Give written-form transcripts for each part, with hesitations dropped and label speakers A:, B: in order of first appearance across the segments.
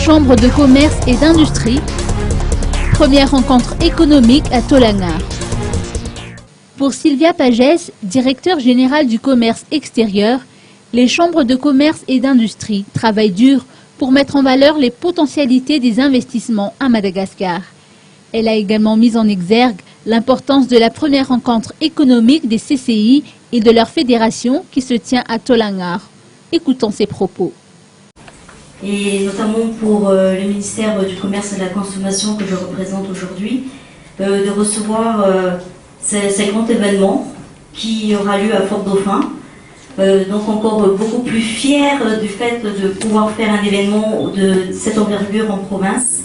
A: Chambre de commerce et d'industrie. Première rencontre économique à Tolangnar. Pour Sylvia Pagès, directeur général du commerce extérieur, les chambres de commerce et d'industrie travaillent dur pour mettre en valeur les potentialités des investissements à Madagascar. Elle a également mis en exergue l'importance de la première rencontre économique des CCI et de leur fédération qui se tient à Tolangnar. Écoutons ses propos.
B: Et notamment pour le ministère du Commerce et de la Consommation que je représente aujourd'hui, de recevoir ces grands événements qui aura lieu à Fort-Dauphin. Donc encore beaucoup plus fier du fait de pouvoir faire un événement de cette envergure en province,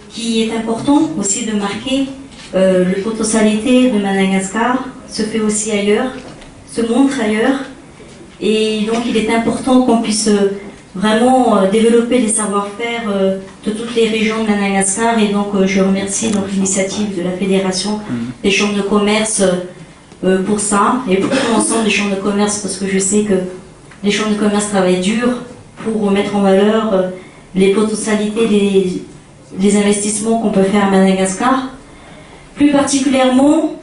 B: qui est important aussi de marquer les potentialités de Madagascar, se fait aussi ailleurs, se montre ailleurs, et donc il est important qu'on puisse vraiment développer les savoir-faire de toutes les régions de Madagascar, et donc je remercie l'initiative de la Fédération des chambres de commerce pour ça, et pour tout l'ensemble des chambres de commerce, parce que je sais que les chambres de commerce travaillent dur pour mettre en valeur les potentialités des investissements qu'on peut faire à Madagascar. Plus particulièrement,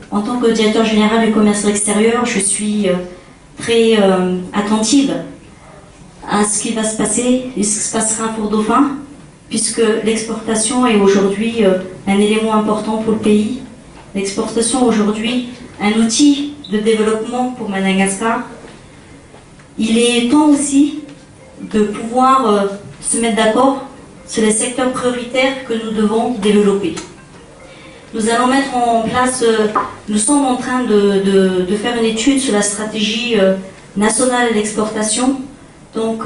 B: en tant que directeur général du commerce extérieur, je suis très attentive à ce qui va se passer et ce qui se passera pour Dauphin, puisque l'exportation est aujourd'hui un élément important pour le pays. L'exportation aujourd'hui, un outil de développement pour Madagascar. Il est temps aussi de pouvoir se mettre d'accord sur les secteurs prioritaires que nous devons développer. Nous allons mettre en place, nous sommes en train de faire une étude sur la stratégie nationale d'exportation. Donc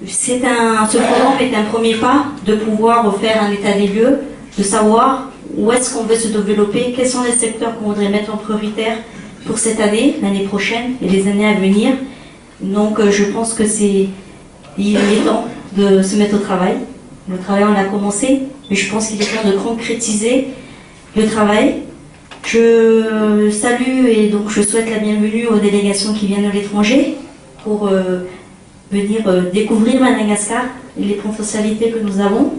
B: ce forum est un premier pas de pouvoir faire un état des lieux, de savoir où est-ce qu'on veut se développer, quels sont les secteurs qu'on voudrait mettre en prioritaire pour cette année, l'année prochaine et les années à venir. Donc je pense que il est temps de se mettre au travail. Le travail, on l'a commencé, mais je pense qu'il est temps de concrétiser le travail. Je salue et donc je souhaite la bienvenue aux délégations qui viennent de l'étranger pour venir découvrir Madagascar et les potentialités que nous avons.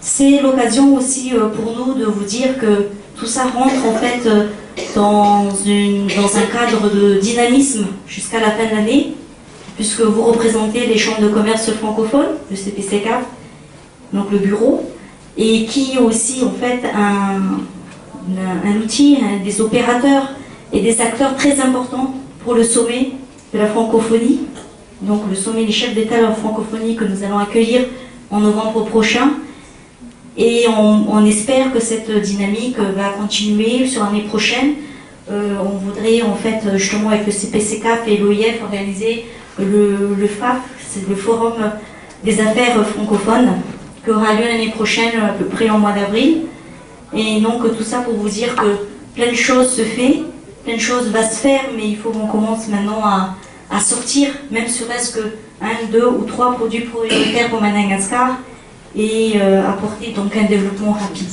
B: C'est l'occasion aussi pour nous de vous dire que tout ça rentre en fait dans un cadre de dynamisme jusqu'à la fin de l'année, puisque vous représentez les chambres de commerce francophones, le CPCCAF, donc le bureau, et qui est aussi en fait un outil, des opérateurs et des acteurs très importants pour le sommet de la francophonie, donc le sommet des chefs d'État de la francophonie que nous allons accueillir en novembre prochain. Et on espère que cette dynamique va continuer sur l'année prochaine. On voudrait en fait justement avec le CPCCAF et l'OIF organiser le FAF, c'est le Forum des affaires francophones, qui aura lieu l'année prochaine à peu près en mois d'avril. Et donc tout ça pour vous dire que plein de choses se fait, plein de choses va se faire, mais il faut qu'on commence maintenant à sortir, même serait-ce que 1, 2 ou 3 produits prioritaires pour Madagascar, et apporter donc un développement rapide.